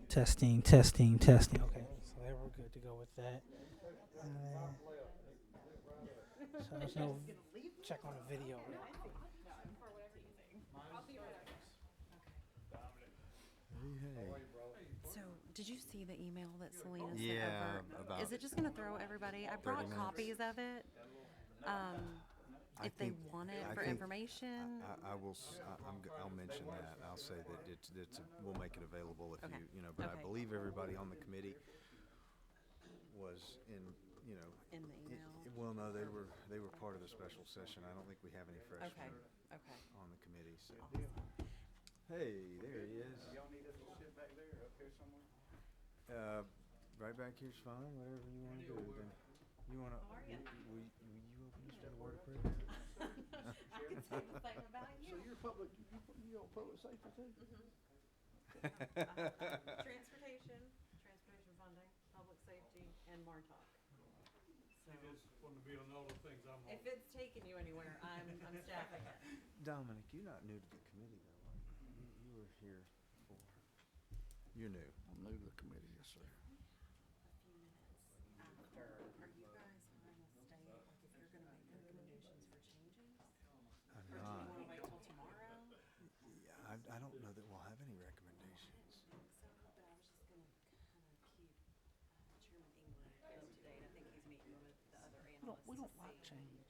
Testing, testing, testing. Okay, so there we're good to go with that. So there's no check on the video. So, did you see the email that Selena sent Yeah, over? about Is it just going to throw everybody? I brought 30 minutes. copies of it. I If they think- want it I for think information. I will. I'll mention that. I'll say that we'll make it available if Okay. But I Okay. believe everybody on the committee was in. In the email. Well, no, they were part of the special session. I don't think we have any freshmen Okay. on the committee. So. Awesome. Hey, there he is. Y'all need us to sit back there, up here somewhere? Right back here's fine. Whatever you want to do. Then. You want to? Will you open this with a word of prayer? I can say the same about So you're public, you on public safety too? Transportation funding, public safety, and MARTOC. So You just want to be on all the things I'm on. if it's taking you anywhere, I'm staffing it. Dominic, you're not new to the committee though. You were here before. You're new. I'm new to the committee, yes, sir. A few minutes after, are you guys going to stay, like if you're going to make recommendations for changes? I'm Or do you not. want to wait till tomorrow? Yeah, I don't know that we'll have any recommendations. So, but I was just gonna kind of keep Chairman England up to date. I think he's meeting with the other analysts. We don't to like see. change.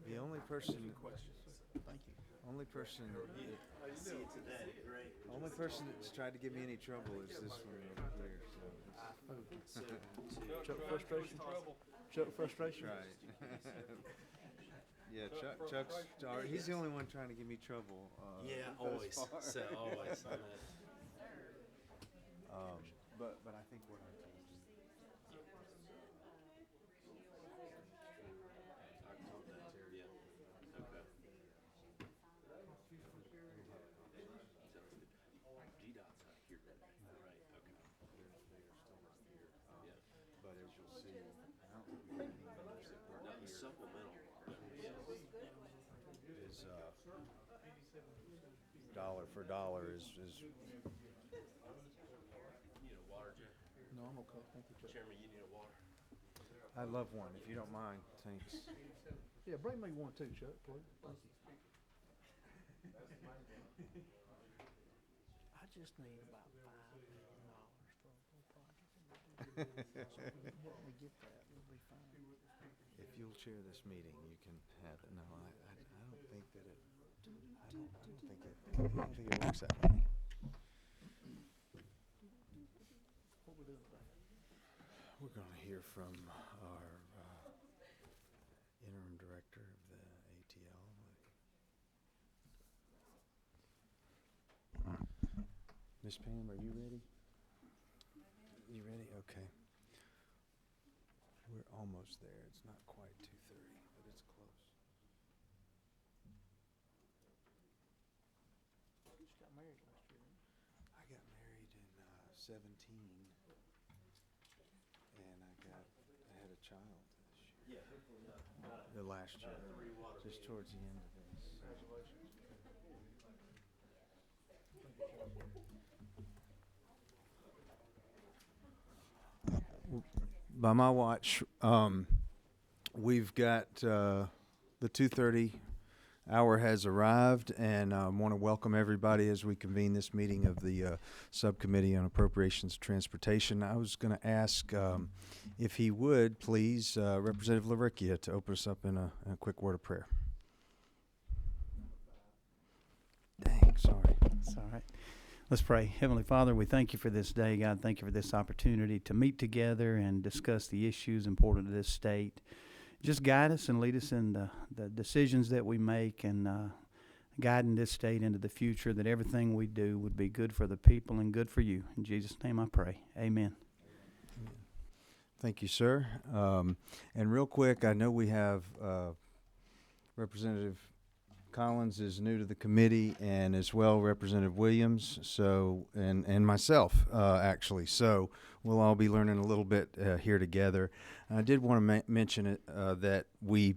The only person, Thank you. only person, See it today, great. only person that's tried to give me any trouble is this one over here. So. Chuck frustration? Chuck frustration? Right. Yeah, Chuck's. He's the only one trying to give me trouble. Yeah, thus always. far. So, always. But I think what I told you. But as you'll see, I don't think we have any members that work here. Supplemental. Is dollar for dollar is You need a water, Jack? No, I'm okay, thank you, Chuck. Chairman, you need a water? I'd love one if you don't mind. Thanks. Yeah, bring me one too, Chuck, please. Thank you. I just need about $5 million for a whole project. When we get that, we'll be fine. If you'll chair this meeting, you can have it. No, I don't think that it. I don't think it works that way. What we doing today? We're going to hear from our interim director of the ATL. Miss Pam, are you ready? You ready? Okay. We're almost there. It's not quite 2:30, but it's close. You just got married last year, didn't you? I got married in 17, and I had a child this year. The last year, just towards the end of this. By my watch, we've got the 2:30 hour has arrived, and I want to welcome everybody as we convene this meeting of the Subcommittee on Appropriations Transportation. I was going to ask if he would, please, Representative LaRicchia, to open us up in a quick word of prayer. Dang, sorry. It's all right. Let's pray. Heavenly Father, we thank you for this day, God. Thank you for this opportunity to meet together and discuss the issues important to this state. Just guide us and lead us in the decisions that we make, and guiding this state into the future, that everything we do would be good for the people and good for you. In Jesus' name I pray. Amen. Thank you, sir. And real quick, I know we have Representative Collins is new to the committee, and as well Representative Williams, so and myself actually. So we'll all be learning a little bit here together. I did want to mention it that we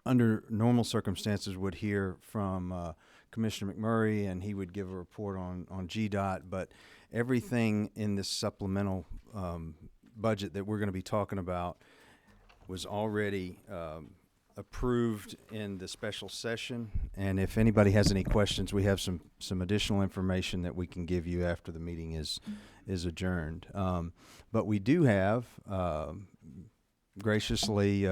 under normal circumstances, would hear from Commissioner McMurray, and he would give a report on GDOT. But everything in this supplemental budget that we're going to be talking about was already approved in the special session. And if anybody has any questions, we have some additional information that we can give you after the meeting is adjourned. But we do have, graciously,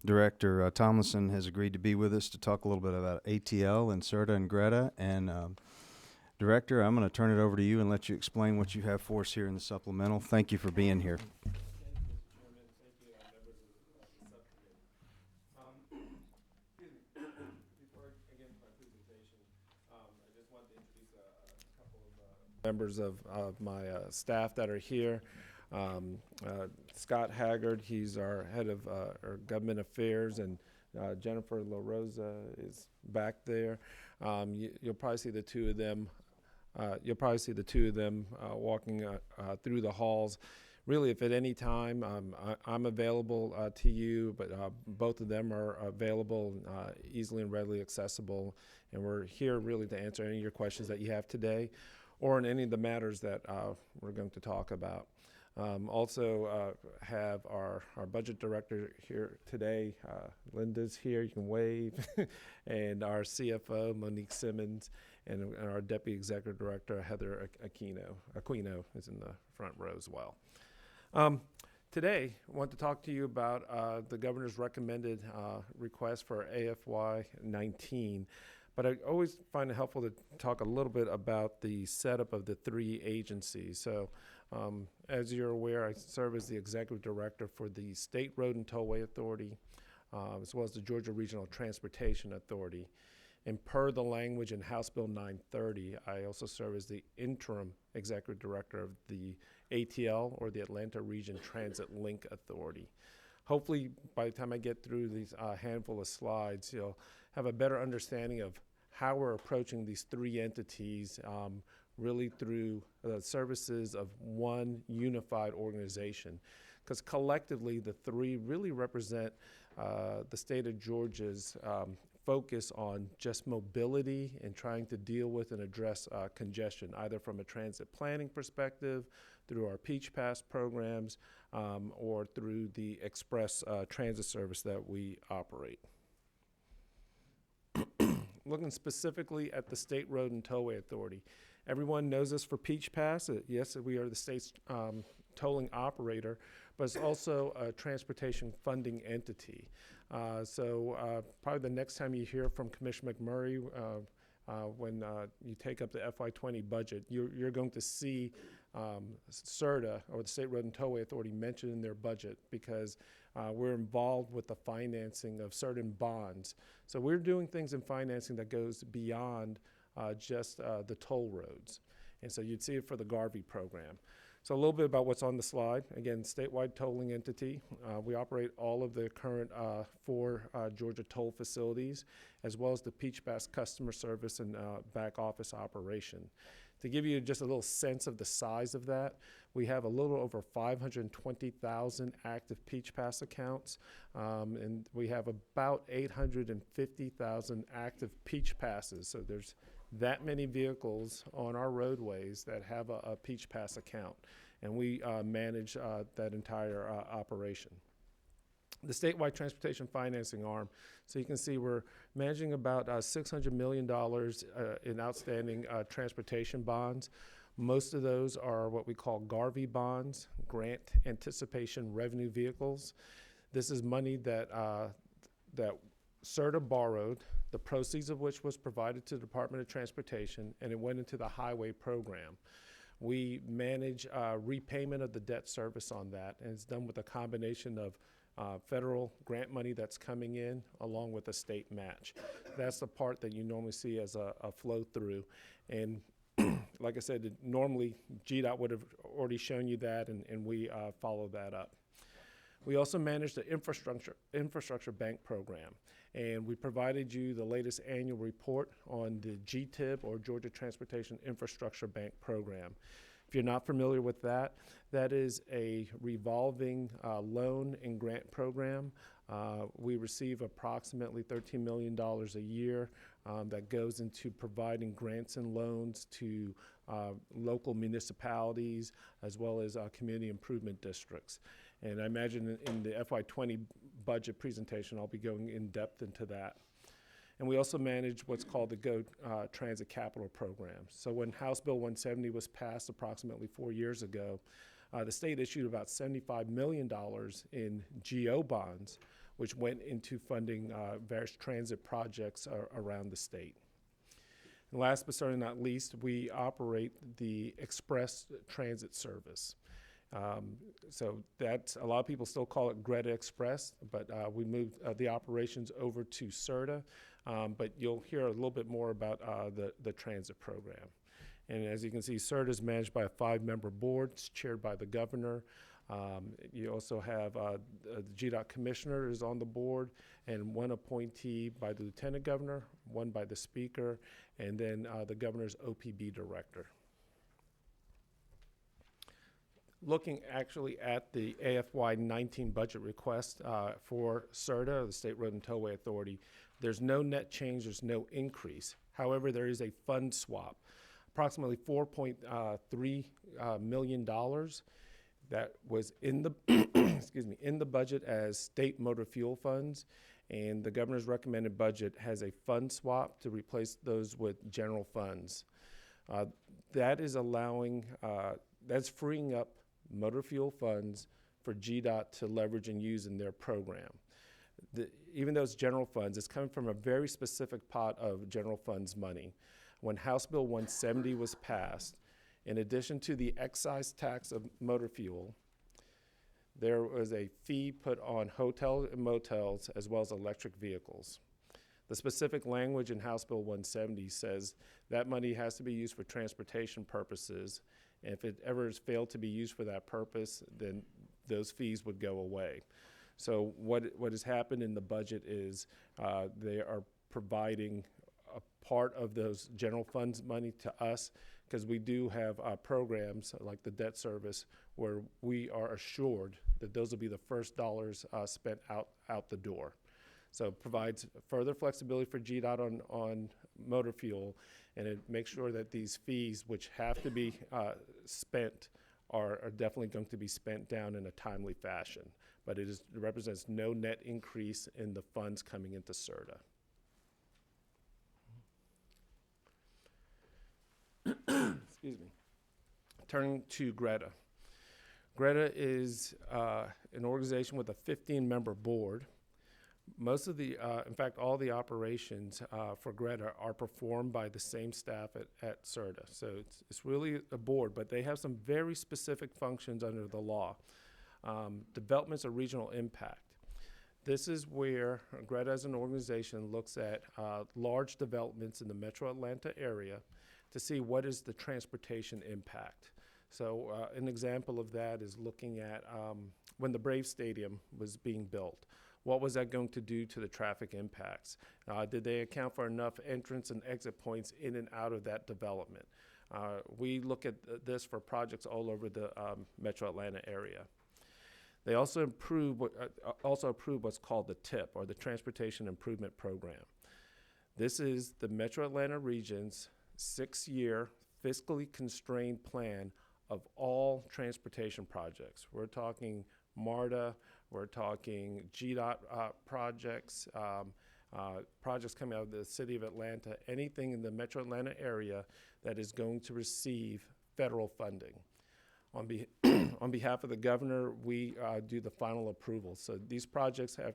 Director Tomlinson has agreed to be with us to talk a little bit about ATL and CERTA and Greta. And Director, I'm going to turn it over to you and let you explain what you have for us here in the supplemental. Thank you for being here. Members of my staff that are here. Scott Haggard, he's our head of our government affairs, and Jennifer La Rosa is back there. You'll probably see the two of them. Walking through the halls. Really, if at any time I'm available to you, but both of them are available, easily and readily accessible, and we're here really to answer any of your questions that you have today, or in any of the matters that we're going to talk about. Also have our budget director here today. Linda's here, you can wave, and our CFO, Monique Simmons, and our deputy executive director, Heather Aquino is in the front row as well. Today, I want to talk to you about the governor's recommended request for AFY 19. But I always find it helpful to talk a little bit about the setup of the three agencies. So as you're aware, I serve as the executive director for the State Road and Tollway Authority, as well as the Georgia Regional Transportation Authority. And per the language in House Bill 930, I also serve as the interim executive director of the ATL, or the Atlanta Region Transit Link Authority. Hopefully, by the time I get through these handful of slides, you'll have a better understanding of how we're approaching these three entities, really through the services of one unified organization. Because collectively, the three really represent the state of Georgia's focus on just mobility and trying to deal with and address congestion, either from a transit planning perspective, through our Peach Pass programs, or through the express transit service that we operate. Looking specifically at the State Road and Tollway Authority, everyone knows us for Peach Pass. Yes, we are the state's tolling operator, but it's also a transportation funding entity. So probably the next time you hear from Commissioner McMurray, when you take up the FY20 budget, you're going to see CERTA, or the State Road and Tollway Authority, mentioned in their budget, because we're involved with the financing of certain bonds. So we're doing things in financing that goes beyond just the toll roads. And so you'd see it for the Garvey program. So a little bit about what's on the slide. Again, statewide tolling entity. We operate all of the current 4 Georgia toll facilities, as well as the Peach Pass customer service and back office operation. To give you just a little sense of the size of that, we have a little over 520,000 active Peach Pass accounts, and we have about 850,000 active Peach Passes. So there's that many vehicles on our roadways that have a Peach Pass account, and we manage that entire operation. The statewide transportation financing arm, so you can see we're managing about $600 million in outstanding transportation bonds. Most of those are what we call Garvey bonds, grant anticipation revenue vehicles. This is money that CERTA borrowed, the proceeds of which was provided to the Department of Transportation, and it went into the highway program. We manage repayment of the debt service on that, and it's done with a combination of federal grant money that's coming in, along with a state match. That's the part that you normally see as a flow through. And like I said, normally GDOT would have already shown you that, and we follow that up. We also manage the infrastructure bank program, and we provided you the latest annual report on the GTIB, or Georgia Transportation Infrastructure Bank program. If you're not familiar with that, that is a revolving loan and grant program We receive approximately $13 million a year that goes into providing grants and loans to local municipalities as well as community improvement districts. And I imagine in the FY20 budget presentation, I'll be going in depth into that. And we also manage what's called the Go Transit Capital Program. So when House Bill 170 was passed approximately 4 years ago, the state issued about $75 million in GO bonds, which went into funding various transit projects around the state. And last but certainly not least, we operate the express transit service. So that's, a lot of people still call it Greta Express, but we moved the operations over to CERTA, but you'll hear a little bit more about the transit program. And as you can see, CERTA is managed by a 5-member board. It's chaired by the governor. You also have the GDOT commissioner is on the board, and 1 appointee by the lieutenant governor, 1 by the speaker, and then the governor's OPB director. Looking actually at the AFY 19 budget request for CERTA, the State Road and Tollway Authority, there's no net change, there's no increase. However, there is a fund swap, approximately $4.3 million that was in the excuse me, in the budget as state motor fuel funds, and the governor's recommended budget has a fund swap to replace those with general funds. That is allowing, that's freeing up motor fuel funds for GDOT to leverage and use in their program. Even though it's general funds, it's coming from a very specific pot of general funds money. When House Bill 170 was passed, in addition to the excise tax of motor fuel, there was a fee put on hotels and motels as well as electric vehicles. The specific language in House Bill 170 says that money has to be used for transportation purposes, and if it ever has failed to be used for that purpose, then those fees would go away. So what has happened in the budget is they are providing a part of those general funds money to us, because we do have programs like the debt service where we are assured that those will be the first dollars spent out the door. So it provides further flexibility for GDOT on motor fuel, and it makes sure that these fees, which have to be spent, are definitely going to be spent down in a timely fashion. But it represents no net increase in the funds coming into CERTA. Excuse me. Turning to Greta. Greta is an organization with a 15-member board. Most of the, in fact, all the operations for Greta are performed by the same staff at CERTA. So it's really a board, but they have some very specific functions under the law. Developments of regional impact. This is where Greta as an organization looks at large developments in the metro Atlanta area to see what is the transportation impact. So an example of that is looking at when the Braves Stadium was being built. What was that going to do to the traffic impacts? Did they account for enough entrance and exit points in and out of that development? We look at this for projects all over the metro Atlanta area. They also approved what's called the TIP, or the Transportation Improvement Program. This is the Metro Atlanta region's 6-year fiscally constrained plan of all transportation projects. We're talking MARTA, we're talking GDOT projects, projects coming out of the city of Atlanta, anything in the Metro Atlanta area that is going to receive federal funding. On behalf of the governor, we do the final approval. So these projects have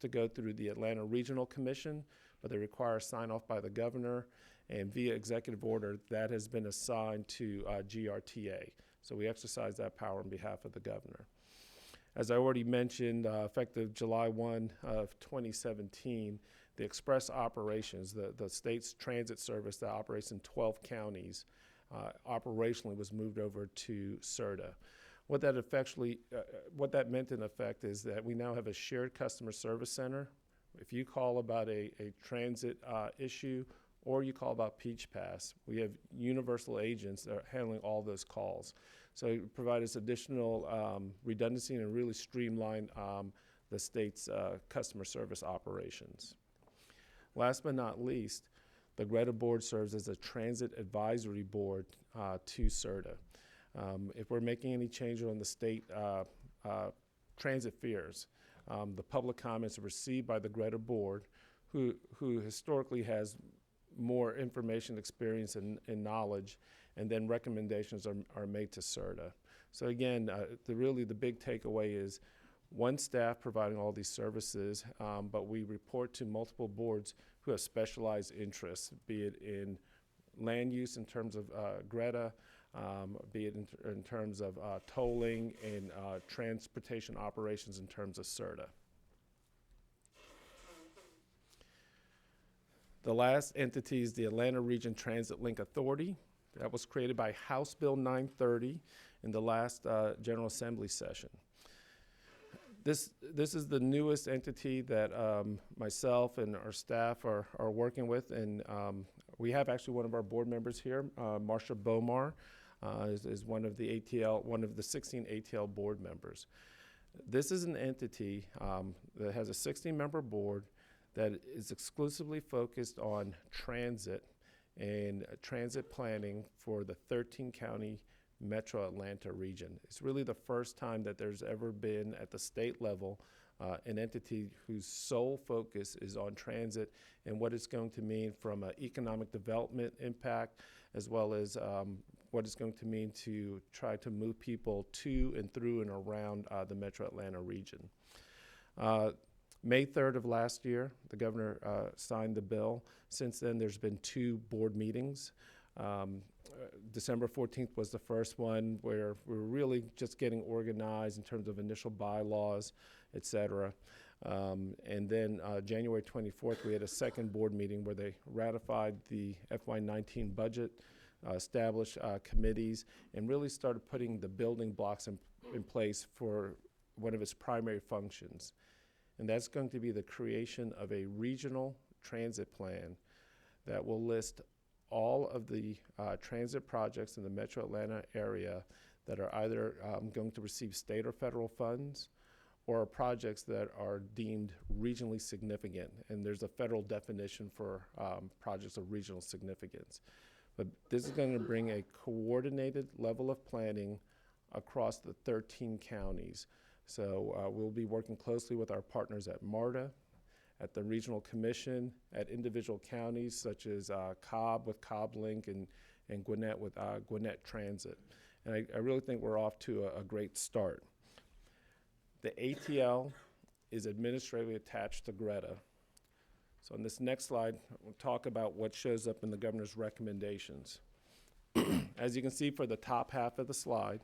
to go through the Atlanta Regional Commission, but they require sign-off by the governor, and via executive order, that has been assigned to GRTA. So we exercise that power on behalf of the governor. As I already mentioned, effective July 1 of 2017, the express operations, the state's transit service that operates in 12 counties, operationally was moved over to CERTA. What that meant in effect is that we now have a shared customer service center. If you call about a transit issue, or you call about Peach Pass, we have universal agents that are handling all those calls. So it provides us additional redundancy and really streamline the state's customer service operations. Last but not least, the GRETA board serves as a transit advisory board to CERTA. If we're making any changes on the state transit fares, the public comments are received by the GRETA board, who historically has more information, experience, and knowledge, and then recommendations are made to CERTA. So again, really the big takeaway is one staff providing all these services, but we report to multiple boards who have specialized interests, be it in land use in terms of GRETA, be it in terms of tolling and transportation operations in terms of CERTA. The last entity is the Atlanta Region Transit Link Authority. That was created by House Bill 930 in the last General Assembly session. This is the newest entity that myself and our staff are working with, and we have actually one of our board members here, Marcia Bomar, is one of the 16 ATL board members. This is an entity that has a 16-member board that is exclusively focused on transit and transit planning for the 13-county Metro Atlanta region. It's really the first time that there's ever been at the state level an entity whose sole focus is on transit and what it's going to mean from an economic development impact, as well as what it's going to mean to try to move people to and through and around the Metro Atlanta region. May 3rd of last year, the governor signed the bill. Since then, there's been 2 board meetings. December 14th was the first one where we were really just getting organized in terms of initial bylaws, et cetera. And then January 24th, we had a second board meeting where they ratified the FY19 budget, established committees, and really started putting the building blocks in place for one of its primary functions. And that's going to be the creation of a regional transit plan that will list all of the transit projects in the Metro Atlanta area that are either going to receive state or federal funds, or projects that are deemed regionally significant. And there's a federal definition for projects of regional significance. But this is going to bring a coordinated level of planning across the 13 counties. So we'll be working closely with our partners at MARTA, at the Regional Commission, at individual counties such as Cobb with Cobb Link and Gwinnett with Gwinnett Transit. And I really think we're off to a great start. The ATL is administratively attached to GRETA. So on this next slide, we'll talk about what shows up in the governor's recommendations. As you can see for the top half of the slide,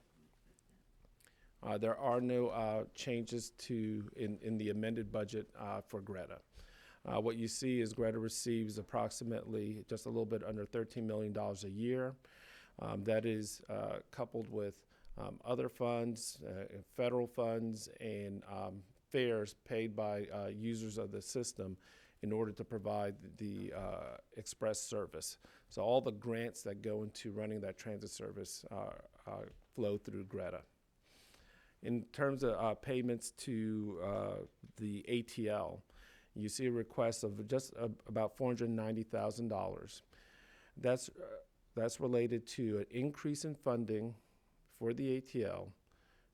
there are no changes in the amended budget for GRETA. What you see is GRETA receives approximately just a little bit under $13 million a year. That is coupled with other funds, federal funds, and fares paid by users of the system in order to provide the express service. So all the grants that go into running that transit service flow through GRETA. In terms of payments to the ATL, you see a request of just about $490,000. That's related to an increase in funding for the ATL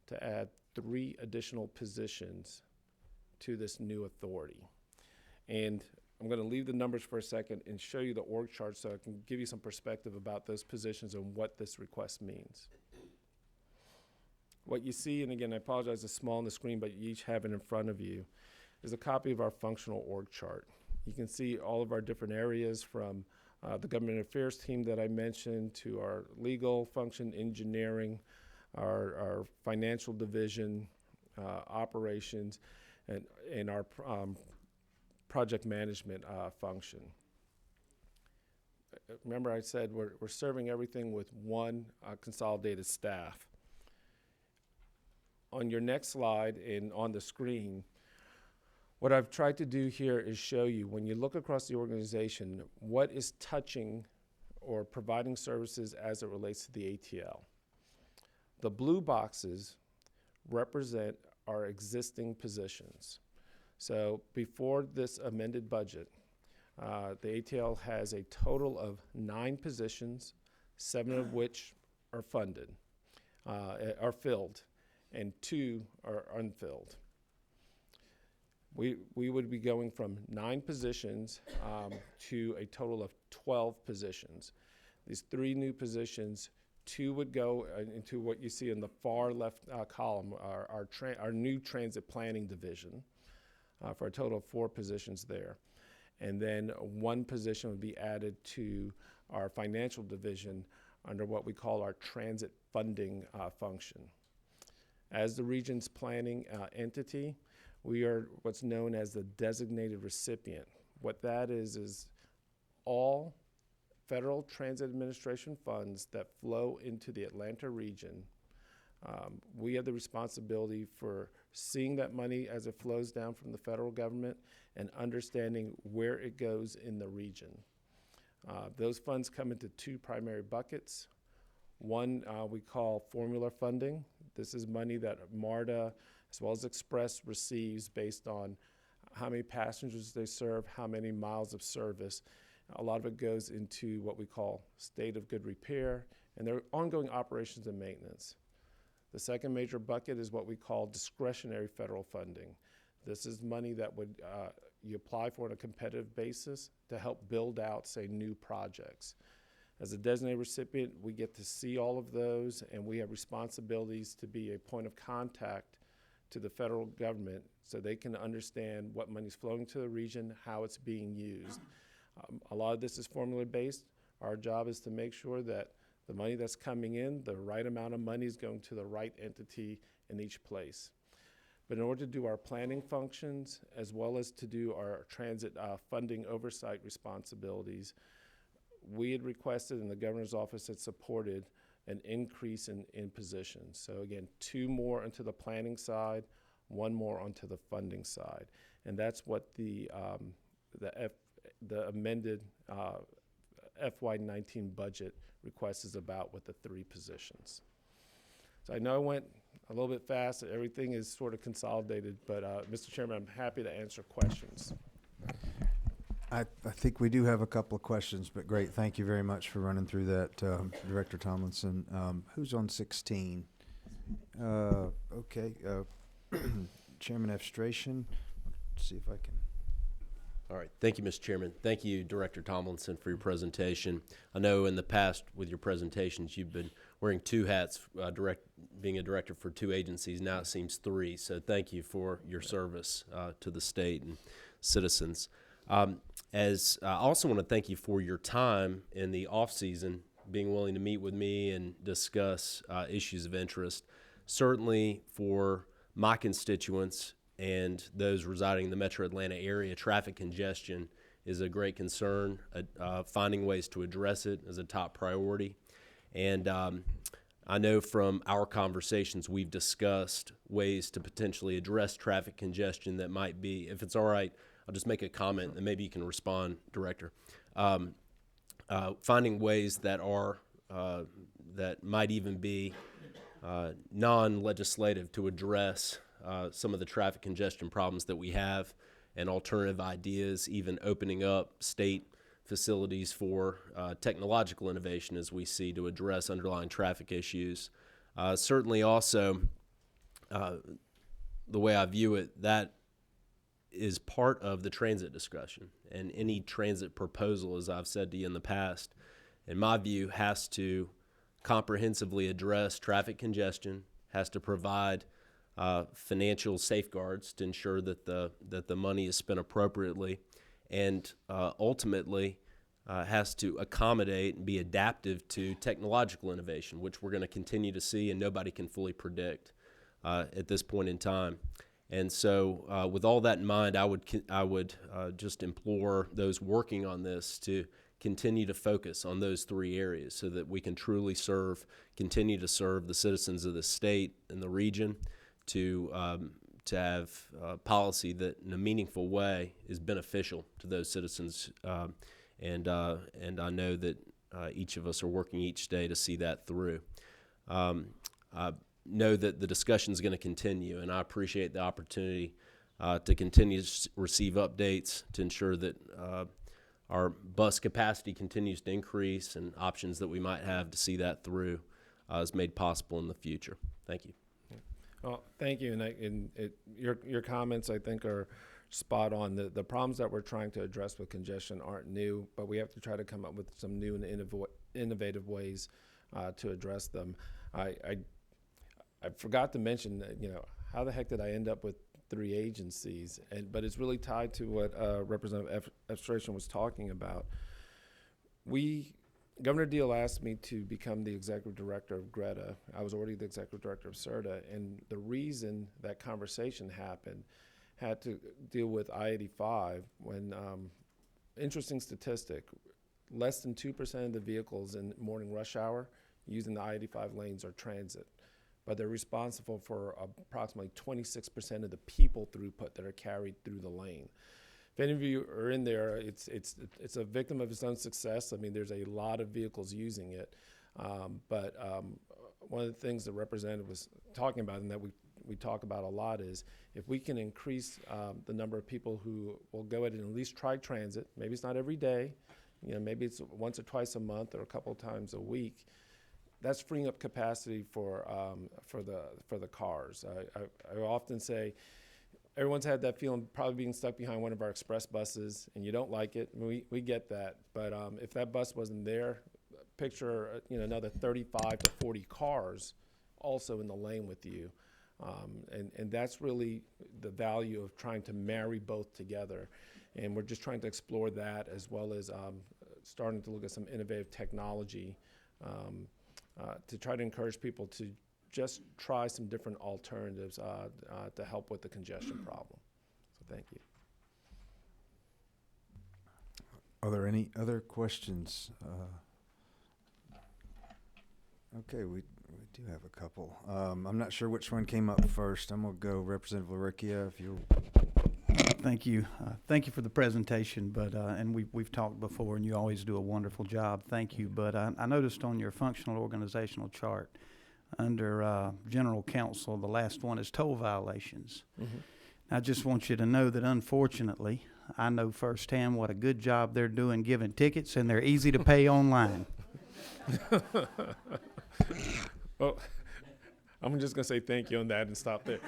to add 3 additional positions to this new authority. And I'm going to leave the numbers for a second and show you the org chart so I can give you some perspective about those positions and what this request means. What you see, and again, I apologize, it's small on the screen, but you each have it in front of you, is a copy of our functional org chart. You can see all of our different areas from the government affairs team that I mentioned to our legal function, engineering, our financial division, operations, and our project management function. Remember I said we're serving everything with one consolidated staff. On your next slide and on the screen, what I've tried to do here is show you, when you look across the organization, what is touching or providing services as it relates to the ATL. The blue boxes represent are existing positions. So before this amended budget, the ATL has a total of 9 positions, 7 of which are funded, are filled, and 2 are unfilled. We would be going from 9 positions to a total of 12 positions. These 3 new positions, 2 would go into what you see in the far left column, our new transit planning division, for a total of 4 positions there. And then 1 position would be added to our financial division under what we call our transit funding function. As the region's planning entity, we are what's known as the designated recipient. What that is all Federal Transit Administration funds that flow into the Atlanta region. We have the responsibility for seeing that money as it flows down from the federal government and understanding where it goes in the region. Those funds come into 2 primary buckets. One we call formula funding. This is money that MARTA as well as Express receives based on how many passengers they serve, how many miles of service. A lot of it goes into what we call state of good repair and their ongoing operations and maintenance. The second major bucket is what we call discretionary federal funding. This is money that would you apply for on a competitive basis to help build out, say, new projects. As a designated recipient, we get to see all of those, and we have responsibilities to be a point of contact to the federal government so they can understand what money is flowing to the region, how it's being used. A lot of this is formula-based. Our job is to make sure that the money that's coming in, the right amount of money is going to the right entity in each place. But in order to do our planning functions, as well as to do our transit funding oversight responsibilities, we had requested, and the governor's office had supported, an increase in positions. So again, 2 more onto the planning side, 1 more onto the funding side. And that's what the amended FY19 budget request is about with the 3 positions. So I know I went a little bit fast. Everything is sort of consolidated, but Mr. Chairman, I'm happy to answer questions. I think we do have a couple of questions, but great. Thank you very much for running through that, Director Tomlinson. Who's on 16? Okay. Chairman Efstration. Let's see if I can. All right. Thank you, Mr. Chairman. Thank you, Director Tomlinson, for your presentation. I know in the past with your presentations, you've been wearing 2 hats, being a director for 2 agencies. Now it seems 3. So thank you for your service to the state and citizens. As I also want to thank you for your time in the off season, being willing to meet with me and discuss issues of interest. Certainly for my constituents and those residing in the metro Atlanta area, traffic congestion is a great concern. Finding ways to address it is a top priority. And I know from our conversations we've discussed ways to potentially address traffic congestion that might be, if it's all right, I'll just make a comment and maybe you can respond, Director. Finding ways that are that might even be non-legislative to address some of the traffic congestion problems that we have, and alternative ideas, even opening up state facilities for technological innovation as we see to address underlying traffic issues. Certainly also, the way I view it, that is part of the transit discussion, and any transit proposal, as I've said to you in the past, in my view, has to comprehensively address traffic congestion, has to provide financial safeguards to ensure that the money is spent appropriately, and ultimately has to accommodate and be adaptive to technological innovation, which we're going to continue to see and nobody can fully predict at this point in time. And so with all that in mind, I would just implore those working on this to continue to focus on those 3 areas so that we can truly continue to serve the citizens of the state and the region, to have policy that in a meaningful way is beneficial to those citizens. And I know that each of us are working each day to see that through. know that the discussion is going to continue, and I appreciate the opportunity to continue to receive updates to ensure that our bus capacity continues to increase, and options that we might have to see that through is made possible in the future. Thank you. Well, thank you, your comments, I think, are spot on. The problems that we're trying to address with congestion aren't new, but we have to try to come up with some new and innovative ways to address them. I forgot to mention that, how the heck did I end up with 3 agencies? But it's really tied to what Representative Frustration was talking about. Governor Deal asked me to become the executive director of Greta. I was already the executive director of CERTA, and the reason that conversation happened had to deal with I-85 when, interesting statistic, less than 2% of the vehicles in morning rush hour using the I-85 lanes are transit, but they're responsible for approximately 26% of the people throughput that are carried through the lane. If any of you are in there, it's a victim of its own success. I mean, there's a lot of vehicles using it, but one of the things the representative was talking about, and that we talk about a lot, is if we can increase the number of people who will go ahead and at least try transit. Maybe it's not every day, maybe it's once or twice a month or a couple of times a week. That's freeing up capacity for the cars. I often say, everyone's had that feeling, probably being stuck behind one of our express buses, and you don't like it. We get that, but if that bus wasn't there, picture another 35 to 40 cars also in the lane with you, and that's really the value of trying to marry both together. And we're just trying to explore that, as well as starting to look at some innovative technology to try to encourage people to just try some different alternatives to help with the congestion problem. So thank you. Are there any other questions? Okay, we do have a couple. I'm not sure which one came up first. I'm going to go Representative Laricchia, if you'll. Thank you. Thank you for the presentation, but and we've talked before, and you always do a wonderful job. Thank you. But I noticed on your functional organizational chart, under General Counsel, the last one is toll violations. Mm-hmm. I just want you to know that, unfortunately, I know firsthand what a good job they're doing giving tickets, and they're easy to pay online. Well, I'm just going to say thank you on that and stop there.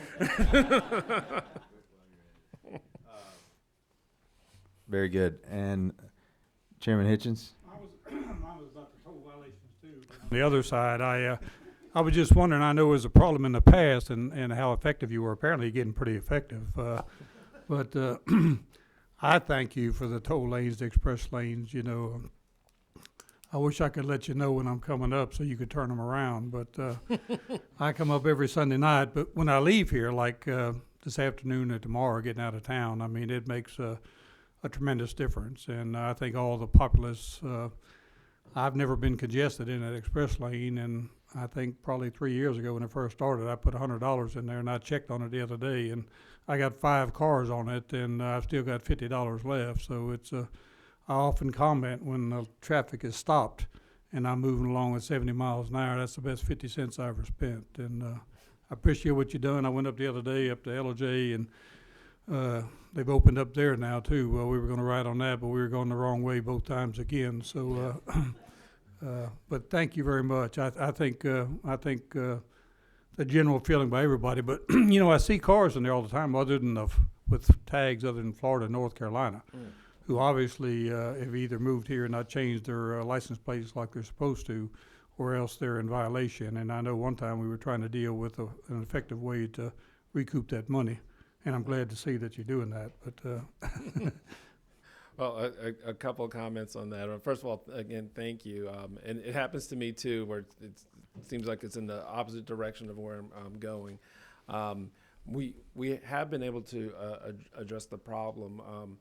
Very good. And Chairman Hitchens? Mine was about the toll violations too. On the other side, I was just wondering, I know it was a problem in the past and how effective you were. Apparently you're getting pretty effective. But I thank you for the toll lanes, the express lanes, I wish I could let you know when I'm coming up so you could turn them around. But I come up every Sunday night. But when I leave here, like this afternoon or tomorrow, getting out of town, I mean, it makes a tremendous difference. And I think all the populace, I've never been congested in that express lane, and I think probably 3 years ago when it first started, I put $100 in there, and I checked on it the other day, and I got 5 cars on it, and I've still got $50 left. So it's I often comment when the traffic is stopped and I'm moving along at 70 miles an hour, that's the best 50 cents I ever spent. And I appreciate what you're doing. I went up the other day up to LJ, and they've opened up there now too. Well, we were going to ride on that, but we were going the wrong way both times again. So, but thank you very much. I think the general feeling by everybody. But I see cars in there all the time, other than with tags, other than Florida and North Carolina, who obviously have either moved here and not changed their license plates like they're supposed to, or else they're in violation. And I know one time we were trying to deal with an effective way to recoup that money. And I'm glad to see that you're doing that. But Well, a couple of comments on that. First of all, again, thank you. And it happens to me too, where it seems like it's in the opposite direction of where I'm going. We have been able to address the problem.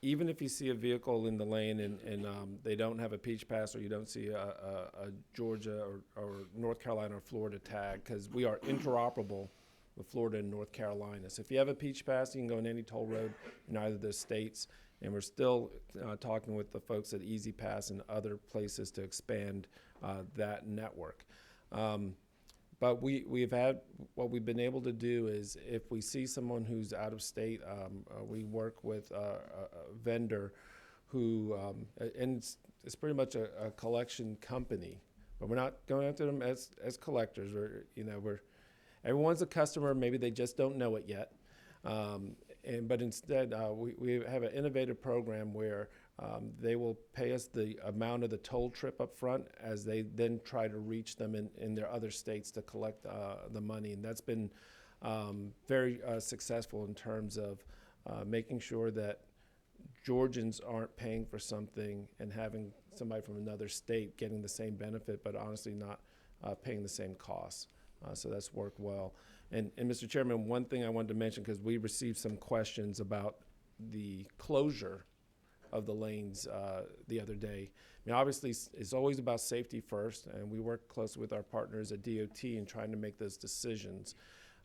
Even if you see a vehicle in the lane and they don't have a peach pass, or you don't see a Georgia or North Carolina or Florida tag, because we are interoperable with Florida and North Carolina. So if you have a peach pass, you can go in any toll road in either of those states. And we're still talking with the folks at Easy Pass and other places to expand that network. But we've had, what we've been able to do is if we see someone who's out of state, we work with a vendor who, and it's pretty much a collection company, but we're not going after them as collectors. Everyone's a customer, maybe they just don't know it yet. But instead, we have an innovative program where they will pay us the amount of the toll trip up front as they then try to reach them in their other states to collect the money. And that's been very successful in terms of making sure that Georgians aren't paying for something and having somebody from another state getting the same benefit, but honestly not paying the same costs. So that's worked well. And Mr. Chairman, one thing I wanted to mention, because we received some questions about the closure of the lanes the other day. I mean, obviously, it's always about safety first, and we work closely with our partners at DOT in trying to make those decisions.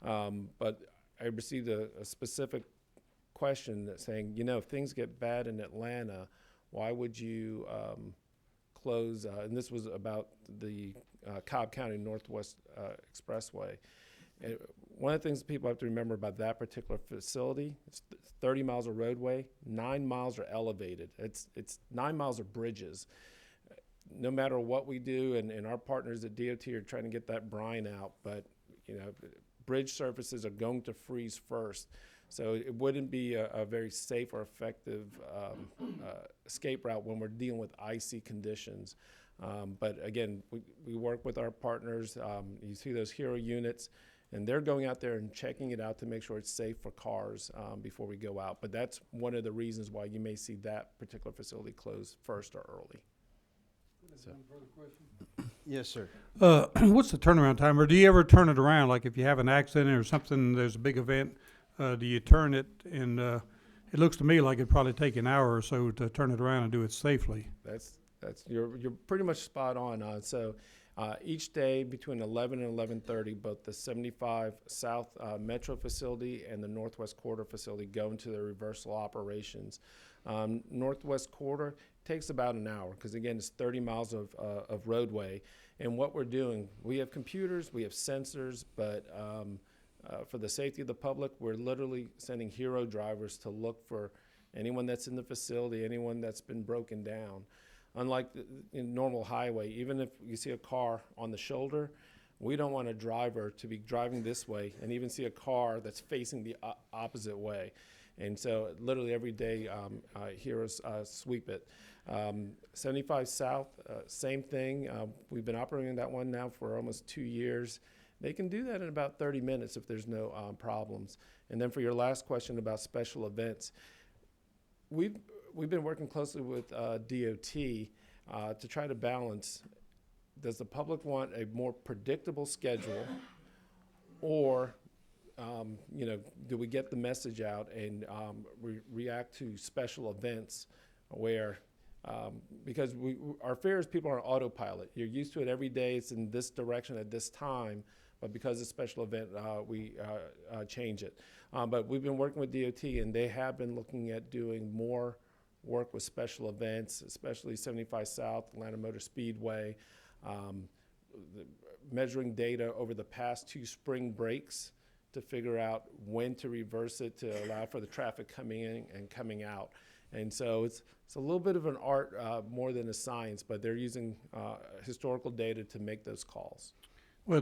But I received a specific question that saying, if things get bad in Atlanta, why would you close? And this was about the Cobb County Northwest Expressway. And one of the things people have to remember about that particular facility, it's 30 miles of roadway, 9 miles are elevated. It's 9 miles of bridges. No matter what we do, and our partners at DOT are trying to get that brine out, but bridge surfaces are going to freeze first. So it wouldn't be a very safe or effective escape route when we're dealing with icy conditions. But again, we work with our partners. You see those hero units, and they're going out there and checking it out to make sure it's safe for cars before we go out. But that's one of the reasons why you may see that particular facility close first or early. So. Yes, sir. What's the turnaround time, or do you ever turn it around? Like if you have an accident or something, there's a big event, do you turn it? And it looks to me like it'd probably take an hour or so to turn it around and do it safely. You're pretty much spot on. So each day between 11 and 11:30, both the 75 South Metro facility and the Northwest Corridor facility go into their reversal operations. Northwest Corridor takes about an hour because, again, it's 30 miles of roadway. And what we're doing, we have computers, we have sensors, but for the safety of the public, we're literally sending hero drivers to look for anyone that's in the facility, anyone that's been broken down. Unlike in normal highway, even if you see a car on the shoulder, we don't want a driver to be driving this way and even see a car that's facing the opposite way. And so literally every day, heroes sweep it. 75 South, same thing. We've been operating that one now for almost 2 years. They can do that in about 30 minutes if there's no problems. And then for your last question about special events, we've been working closely with DOT to try to balance, does the public want a more predictable schedule, or do we get the message out and react to special events where, because our fares, people are on autopilot. You're used to it every day. It's in this direction at this time, but because it's a special event, we change it. But we've been working with DOT, and they have been looking at doing more work with special events, especially 75 South, Atlanta Motor Speedway, measuring data over the past 2 spring breaks to figure out when to reverse it to allow for the traffic coming in and coming out. And so it's a little bit of an art more than a science, but they're using historical data to make those calls. Well,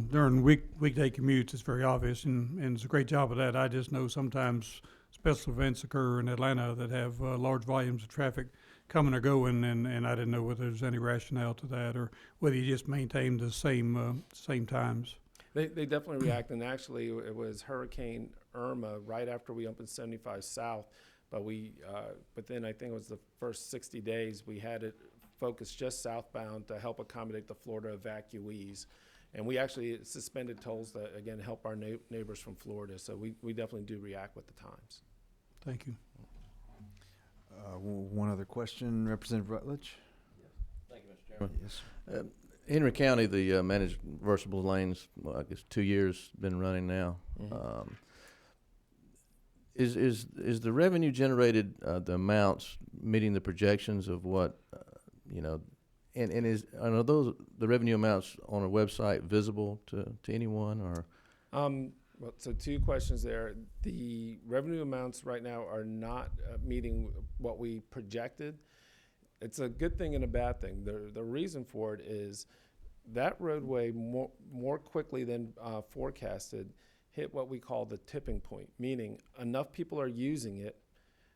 during weekday commutes, it's very obvious, and it's a great job of that. I just know sometimes special events occur in Atlanta that have large volumes of traffic coming or going, and I didn't know whether there's any rationale to that or whether you just maintain the same times. They definitely react, and actually it was Hurricane Irma right after we opened 75 South, but then I think it was the first 60 days we had it focused just southbound to help accommodate the Florida evacuees. And we actually suspended tolls that, again, help our neighbors from Florida. So we definitely do react with the times. Thank you. One other question, Representative Rutledge. Thank you, Mr. Chairman. Yes. Henry County, the managed reversible lanes, well, I guess 2 years been running now. Mm-hmm. Is the revenue generated, the amounts meeting the projections of what And are those, the revenue amounts on a website visible to anyone, or? Well, so two questions there. The revenue amounts right now are not meeting what we projected. It's a good thing and a bad thing. The reason for it is that roadway more quickly than forecasted hit what we call the tipping point, meaning enough people are using it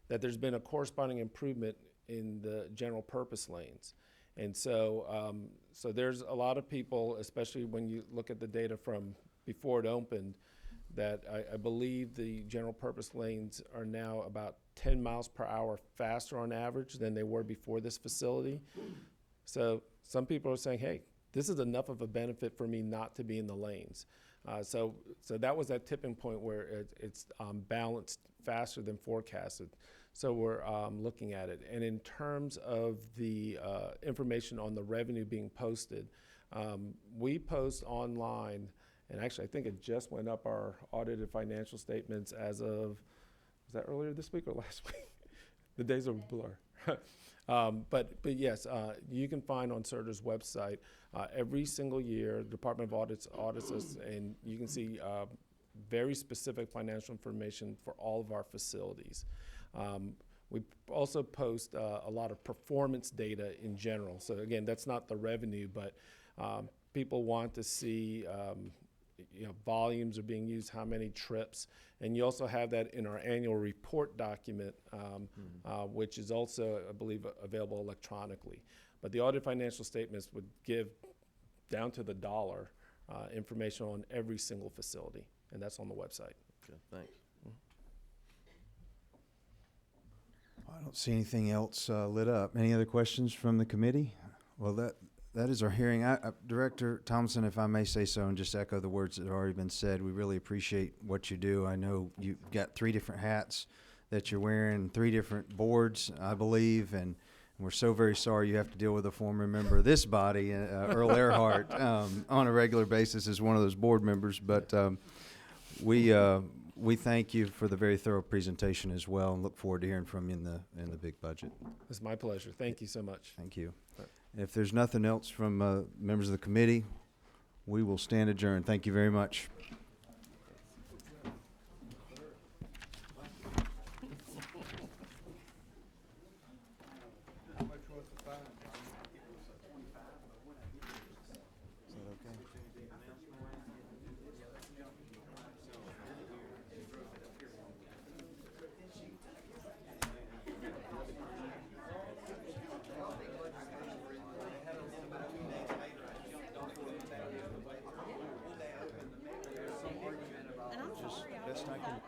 that there's been a corresponding improvement in the general purpose lanes. And so, so there's a lot of people, especially when you look at the data from before it opened, that I believe the general purpose lanes are now about 10 miles per hour faster on average than they were before this facility. So some people are saying, hey, this is enough of a benefit for me not to be in the lanes. So that was that tipping point where it's balanced faster than forecasted. So we're looking at it. And in terms of the information on the revenue being posted, we post online, and actually I think it just went up, our audited financial statements as of, was that earlier this week or last week? The days are a blur. But yes, you can find on CERTA's website every single year, Department of Audits audits us, and you can see very specific financial information for all of our facilities. We also post a lot of performance data in general. So again, that's not the revenue, but people want to see volumes are being used, how many trips, and you also have that in our annual report document, which is also, I believe, available electronically. But the audit financial statements would give down to the dollar information on every single facility, and that's on the website. Okay, thanks. I don't see anything else lit up. Any other questions from the committee? Well, that is our hearing. Director Thompson, if I may say so, and just echo the words that have already been said, we really appreciate what you do. I know you've got 3 different hats that you're wearing, 3 different boards, I believe, and we're so very sorry you have to deal with a former member of this body, Earl Earhart, on a regular basis as one of those board members. But we thank you for the very thorough presentation as well, and look forward to hearing from you in the big budget. It's my pleasure. Thank you so much. Thank you. If there's nothing else from members of the committee, we will stand adjourned. Thank you very much. Best I can